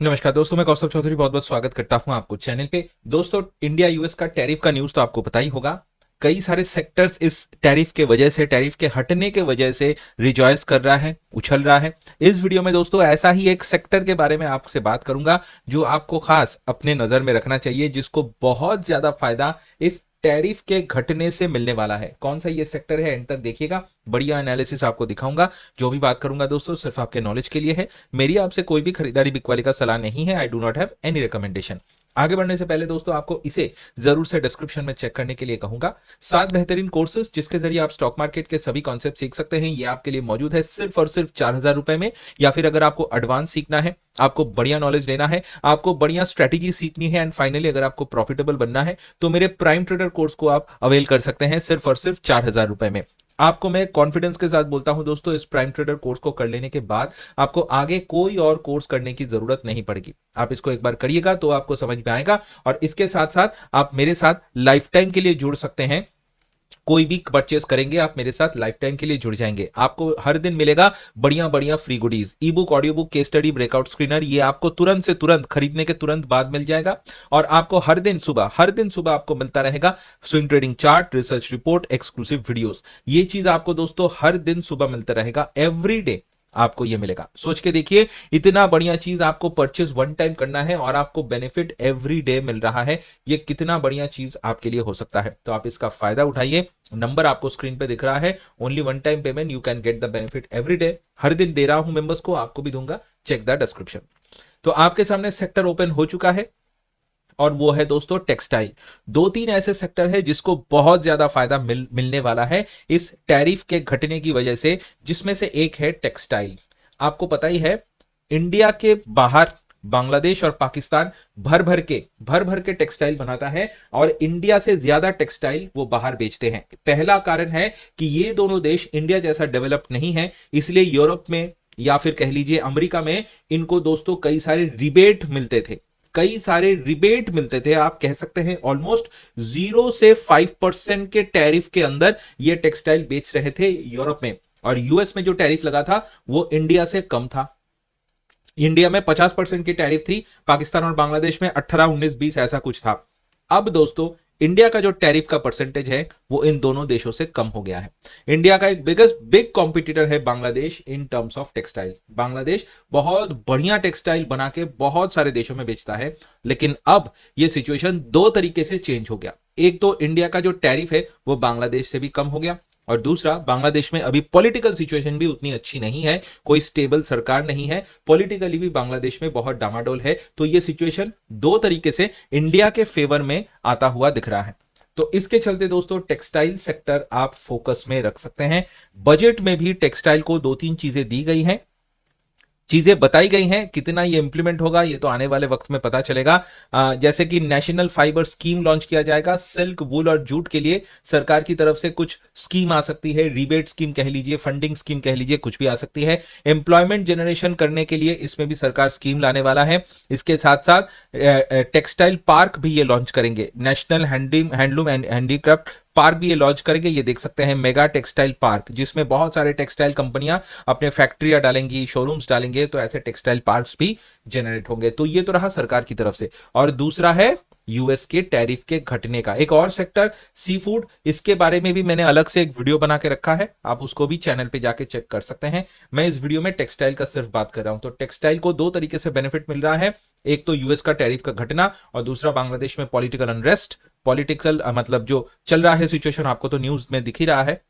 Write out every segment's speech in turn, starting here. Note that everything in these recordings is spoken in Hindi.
नमस्कार दोस्तों, मैं कौस्तुभ चौधरी बहुत बहुत स्वागत करता हूं आपको चैनल पे। दोस्तों, इंडिया यूएस का टैरिफ का न्यूज तो आपको पता ही होगा। कई सारे सेक्टर्स इस टैरिफ के वजह से, टैरिफ के हटने के वजह से रिजॉयस कर रहा है, उछल रहा है। इस वीडियो में दोस्तों ऐसा ही एक सेक्टर के बारे में आपसे बात करूंगा जो आपको खास अपने नजर में रखना चाहिए, जिसको बहुत ज्यादा फायदा इस टैरिफ के घटने से मिलने वाला है। कौन सा ये सेक्टर है, एंड तक देखिएगा, बढ़िया एनालिसिस आपको दिखाऊंगा। जो भी बात करूंगा दोस्तों सिर्फ आपके नॉलेज के लिए है, मेरी आपसे कोई भी खरीदारी बिकवाली का सलाह नहीं है। I do not have any recommendation. आगे बढ़ने से पहले दोस्तों आपको इसे जरूर से डिस्क्रिप्शन में चेक करने के लिए कहूंगा। 7 बेहतरीन कोर्सेज जिसके जरिए आप स्टॉक मार्केट के सभी कॉन्सेप्ट सीख सकते हैं, ये आपके लिए मौजूद है सिर्फ और सिर्फ 4,000 रुपए में। या फिर अगर आपको एडवांस सीखना है, आपको बढ़िया नॉलेज लेना है, आपको बढ़िया स्ट्रेटेजी सीखनी है, एंड फाइनली अगर आपको प्रॉफिटेबल बनना है, तो मेरे प्राइम ट्रेडर कोर्स को आप अवेल कर सकते हैं सिर्फ और सिर्फ 4,000 रुपए में। आपको मैं कॉन्फिडेंस के साथ बोलता हूं दोस्तों, इस प्राइम ट्रेडर कोर्स को कर लेने के बाद आपको आगे कोई और कोर्स करने की जरूरत नहीं पड़ेगी। आप इसको एक बार करिएगा तो आपको समझ में आएगा, और इसके साथ साथ आप मेरे साथ लाइफ टाइम के लिए जुड़ सकते हैं। कोई भी परचेस करेंगे आप मेरे साथ लाइफ टाइम के लिए जुड़ जाएंगे। आपको हर दिन मिलेगा बढ़िया बढ़िया फ्री गुडीज, ई book, audio book, case study, breakout screener. ये आपको तुरंत से तुरंत खरीदने के तुरंत बाद मिल जाएगा। और आपको हर दिन सुबह आपको मिलता रहेगा swing trading chart, research report, exclusive videos. ये चीज आपको दोस्तों हर दिन सुबह मिलता रहेगा, एवरी डे आपको ये मिलेगा। सोच के देखिए, इतना बढ़िया चीज आपको परचेज वन टाइम करना है और आपको बेनिफिट एवरी डे मिल रहा है। ये कितना बढ़िया चीज आपके लिए हो सकता है, तो आप इसका फायदा उठाइए। नंबर आपको स्क्रीन पे दिख रहा है, only one time payment, you can get the benefit every day. हर दिन दे रहा हूं मेंबर्स को, आपको भी दूंगा, चेक द डिस्क्रिप्शन। तो आपके सामने सेक्टर ओपन हो चुका है, और वो है दोस्तों टेक्सटाइल। दो तीन ऐसे सेक्टर है जिसको बहुत ज्यादा फायदा मिलने वाला है इस टैरिफ के घटने की वजह से, जिसमें से एक है टेक्सटाइल। आपको पता ही है, इंडिया के बाहर बांग्लादेश और पाकिस्तान भर भर के टेक्सटाइल बनाता है, और इंडिया से ज्यादा टेक्सटाइल वो बाहर बेचते हैं। पहला कारण है कि ये दोनों देश इंडिया जैसा डेवलप नहीं है, इसलिए यूरोप में या फिर कह लीजिए अमेरिका में इनको दोस्तों कई सारे रिबेट मिलते थे। आप कह सकते हैं ऑलमोस्ट 0 से 5% के टैरिफ के अंदर ये टेक्सटाइल बेच रहे थे यूरोप में। और यूएस में जो टैरिफ लगा था वो इंडिया से कम था। इंडिया में 50% की टैरिफ थी, पाकिस्तान और बांग्लादेश में 18, 19, 20 ऐसा कुछ था। अब दोस्तों इंडिया का जो टैरिफ का परसेंटेज है वो इन दोनों देशों से कम हो गया है। इंडिया का एक बिग कॉम्पिटिटर है Bangladesh in terms of textile. Bangladesh बहुत बढ़िया टेक्सटाइल बना के बहुत सारे देशों में बेचता है, लेकिन अब यह सिचुएशन दो तरीके से चेंज हो गया। एक तो इंडिया का जो टैरिफ है वो बांग्लादेश से भी कम हो गया, और दूसरा बांग्लादेश में अभी पॉलिटिकल सिचुएशन भी उतनी अच्छी नहीं है, कोई स्टेबल सरकार नहीं है, पॉलिटिकली भी बांग्लादेश में बहुत डामाडोल है। तो ये सिचुएशन दो तरीके से इंडिया के फेवर में आता हुआ दिख रहा है। तो इसके चलते दोस्तों टेक्सटाइल सेक्टर आप फोकस में रख सकते हैं। बजट में भी टेक्सटाइल को दो तीन चीजें दी गई हैं, चीजें बताई गई हैं। कितना ये इंप्लीमेंट होगा ये तो आने वाले वक्त में पता चलेगा। जैसे कि नेशनल फाइबर स्कीम लॉन्च किया जाएगा, सिल्क, वूल और जूट के लिए सरकार की तरफ से कुछ स्कीम आ सकती है, रिबेट स्कीम कह लीजिए, फंडिंग स्कीम कह लीजिए, कुछ भी आ सकती है। एम्प्लॉयमेंट जनरेशन करने के लिए इसमें भी सरकार स्कीम लाने वाला है। इसके साथ साथ टेक्सटाइल पार्क भी ये लॉन्च करेंगे, national handloom and handicraft park भी ये लॉन्च करेंगे। ये देख सकते हैं मेगा टेक्सटाइल पार्क, जिसमें बहुत सारे टेक्सटाइल कंपनियां अपने फैक्ट्रियां डालेंगी, शोरूम्स डालेंगे, तो ऐसे टेक्सटाइल पार्क्स भी जनरेट होंगे। तो ये तो रहा सरकार की तरफ से। और दूसरा है यूएस के टैरिफ के घटने का एक और सेक्टर, सी फूड। इसके बारे में भी मैंने अलग से एक वीडियो बना के रखा है, आप उसको भी चैनल पे जाके चेक कर सकते हैं। मैं इस वीडियो में टेक्सटाइल का सिर्फ बात कर रहा हूं। तो टेक्सटाइल को दो तरीके से बेनिफिट मिल रहा है, एक तो यूएस का टैरिफ का घटना, और दूसरा बांग्लादेश में पॉलिटिकल अनरेस्ट, पॉलिटिकल मतलब जो चल रहा है सिचुएशन, आपको तो न्यूज में दिख ही रहा है।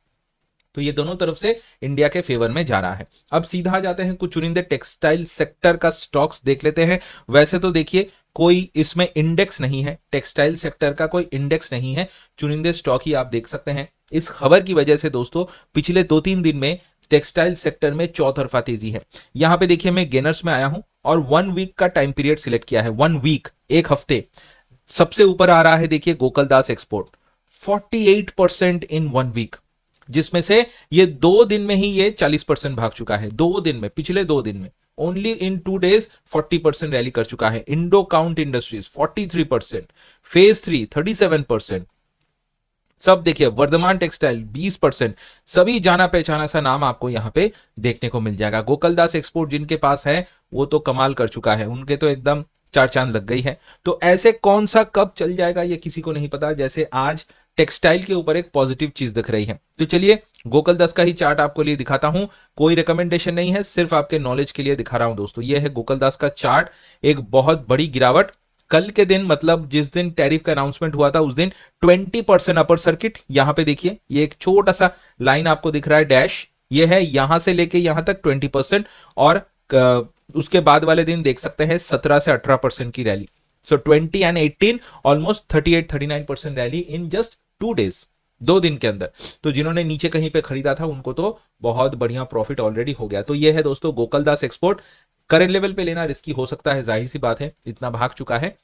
तो ये दोनों तरफ से इंडिया के फेवर में जा रहा है। अब सीधा आ जाते हैं कुछ चुनिंदे टेक्सटाइल सेक्टर का स्टॉक्स देख लेते हैं। वैसे तो देखिए कोई इसमें इंडेक्स नहीं है, टेक्सटाइल सेक्टर का कोई इंडेक्स नहीं है, चुनिंदे स्टॉक ही आप देख सकते हैं। इस खबर की वजह से दोस्तों पिछले 2-3 दिन में टेक्सटाइल सेक्टर में चौतरफा तेजी है। यहां पे देखिए मैं गेनर्स में आया हूं और 1 वीक का टाइम पीरियड सिलेक्ट किया है। 1 वीक, एक हफ्ते। सबसे ऊपर आ रहा है देखिए गोकुलदास एक्सपोर्ट, 48% इन 1 वीक, जिसमें से ये 2 दिन में ही ये 40% भाग चुका है। 2 दिन में, पिछले 2 दिन में ओनली इन 2 डेज 40% रैली कर चुका है। इंडो काउंट इंडस्ट्रीज 43%, फेज 3 37%, सब देखिए, वर्धमान टेक्सटाइल 20%, सभी जाना पहचाना सा नाम आपको यहाँ पे देखने को मिल जाएगा। गोकुलदास एक्सपोर्ट जिनके पास है वो तो कमाल कर चुका है, उनके तो एकदम चार चांद लग गई है। तो ऐसे कौन सा कब चल जाएगा ये किसी को नहीं पता, जैसे आज टेक्सटाइल के ऊपर एक पॉजिटिव चीज दिख रही है। तो चलिए गोकुलदास का ही चार्ट आपको लिए दिखाता हूं, कोई रिकमेंडेशन नहीं है, सिर्फ आपके नॉलेज के लिए दिखा रहा हूं दोस्तों। ये है गोकुलदास का चार्ट, एक बहुत बड़ी गिरावट कल के दिन, मतलब जिस दिन टैरिफ का अनाउंसमेंट हुआ था उस दिन 20% अपर सर्किट। यहां पे देखिए ये एक छोटा सा लाइन आपको दिख रहा है डैश, ये है यहां से लेके यहां तक 20%, और उसके बाद वाले दिन देख सकते हैं 17 से 18% की rally. So 20 and 18 almost 38-39% rally in just 2 days, 2 दिन के अंदर। तो जिन्होंने नीचे कहीं पे खरीदा था उनको तो बहुत बढ़िया प्रॉफिट ऑलरेडी हो गया। तो ये है दोस्तों गोकुलदास एक्सपोर्ट। करंट लेवल पे लेना रिस्की हो सकता है, जाहिर सी बात है, इतना भाग चुका है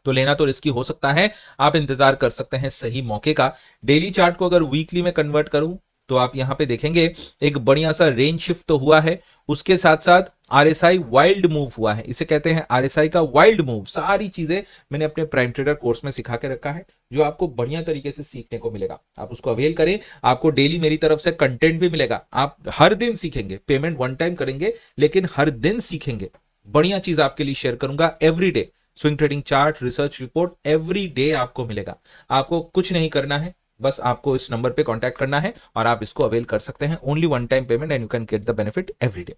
तो लेना तो रिस्की हो सकता है। आप इंतजार कर सकते हैं सही मौके का। डेली चार्ट को अगर वीकली में कन्वर्ट करूं तो आप यहां पे देखेंगे एक बढ़िया सा रेंज शिफ्ट तो हुआ है, उसके साथ साथ आरएसआई वाइल्ड मूव हुआ है, इसे कहते हैं आरएसआई का वाइल्ड मूव। सारी चीजें मैंने अपने प्राइम ट्रेडर कोर्स में सिखा के रखा है, जो आपको बढ़िया तरीके से सीखने को मिलेगा। आप उसको अवेल करें, आपको डेली मेरी तरफ से कंटेंट भी मिलेगा, आप हर दिन सीखेंगे। पेमेंट वन टाइम करेंगे लेकिन हर दिन सीखेंगे, बढ़िया चीज आपके लिए शेयर करूंगा every day. Swing trading chart, research report every day आपको मिलेगा। आपको कुछ नहीं करना है, बस आपको इस नंबर पे कांटेक्ट करना है और आप इसको अवेल कर सकते हैं। Only one time payment and you can get the benefit every day.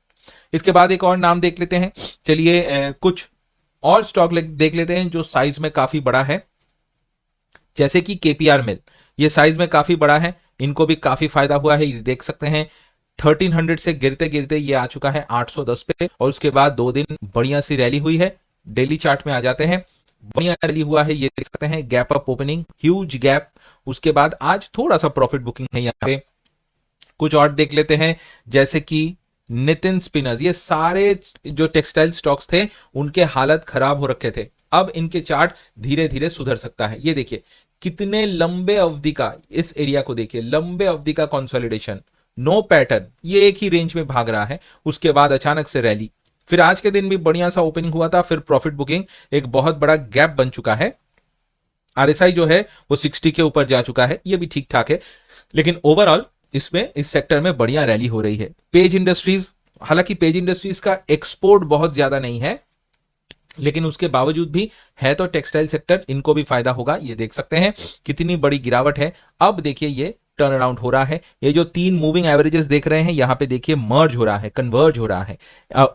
इसके बाद एक और नाम देख लेते हैं, चलिए कुछ और स्टॉक देख लेते हैं जो साइज में काफी बड़ा है, जैसे कि केपीआर मिल। ये साइज में काफी बड़ा है, इनको भी काफी फायदा हुआ है। ये देख सकते हैं 1300 से गिरते गिरते ये आ चुका है 810 पे, और उसके बाद 2 दिन बढ़िया सी रैली हुई है। डेली चार्ट में आ जाते हैं, बढ़िया रैली हुआ है, ये देख सकते हैं gap up opening, huge gap. उसके बाद आज थोड़ा सा प्रॉफिट बुकिंग है यहाँ पे। कुछ और देख लेते हैं, जैसे कि नितिन स्पिनर्स। ये सारे जो टेक्सटाइल स्टॉक्स थे उनके हालत खराब हो रखे थे, अब इनके चार्ट धीरे धीरे सुधर सकता है। ये देखिए कितने लंबे अवधि का, इस एरिया को देखिए, लंबे अवधि का कंसोलिडेशन, नो पैटर्न, ये एक ही रेंज में भाग रहा है। उसके बाद अचानक से रैली, फिर आज के दिन भी बढ़िया सा ओपनिंग हुआ था, फिर प्रॉफिट बुकिंग, एक बहुत बड़ा गैप बन चुका है। आरएसआई जो है वो 60 के ऊपर जा चुका है, ये भी ठीक ठाक है, लेकिन ओवरऑल इसमें इस सेक्टर में बढ़िया रैली हो रही है। पेज इंडस्ट्रीज, हालांकि पेज इंडस्ट्रीज का एक्सपोर्ट बहुत ज्यादा नहीं है, लेकिन उसके बावजूद भी है तो टेक्सटाइल सेक्टर, इनको भी फायदा होगा। ये देख सकते हैं कितनी बड़ी गिरावट है। अब देखिए ये टर्न अराउंड हो रहा है, ये जो 3 मूविंग एवरेजेस देख रहे हैं यहां पे देखिए मर्ज हो रहा है, कन्वर्ज हो रहा है,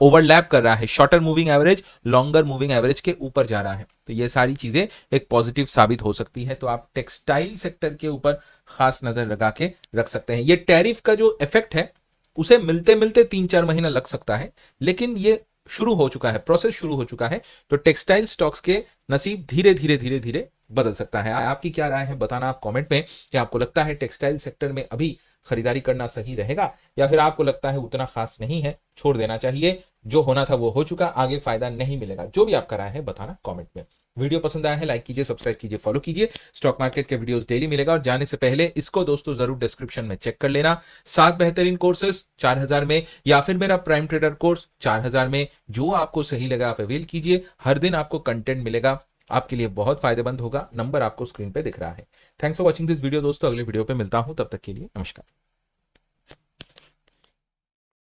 ओवरलैप कर रहा है। Shorter moving average longer moving average के ऊपर जा रहा है, तो ये सारी चीजें एक पॉजिटिव साबित हो सकती है। तो आप टेक्सटाइल सेक्टर के ऊपर खास नजर लगा के रख सकते हैं। ये टैरिफ का जो इफेक्ट है उसे मिलते मिलते 3-4 महीना लग सकता है, लेकिन ये शुरू हो चुका है, प्रोसेस शुरू हो चुका है। तो टेक्सटाइल स्टॉक्स के नसीब धीरे धीरे धीरे धीरे बदल सकता है। आपकी क्या राय है बताना आप कमेंट में, कि आपको लगता है टेक्सटाइल सेक्टर में अभी खरीदारी करना सही रहेगा, या फिर आपको लगता है उतना खास नहीं है, छोड़ देना चाहिए, जो होना था वो हो चुका, आगे फायदा नहीं मिलेगा। जो भी आपका राय है बताना कमेंट में। वीडियो पसंद आया है लाइक कीजिए, सब्सक्राइब कीजिए, फॉलो कीजिए। स्टॉक मार्केट के वीडियोस डेली मिलेगा, और जाने से पहले इसको दोस्तों जरूर डिस्क्रिप्शन में चेक कर लेना। 7 बेहतरीन कोर्सेस 4000 में, या फिर मेरा प्राइम ट्रेडर कोर्स 4000 में, जो आपको सही लगा आप अवेल कीजिए। हर दिन आपको कंटेंट मिलेगा, आपके लिए बहुत फायदेमंद होगा। नंबर आपको स्क्रीन पे दिख रहा है। Thanks for watching this video दोस्तों, अगले वीडियो पे मिलता हूं, तब तक के लिए नमस्कार।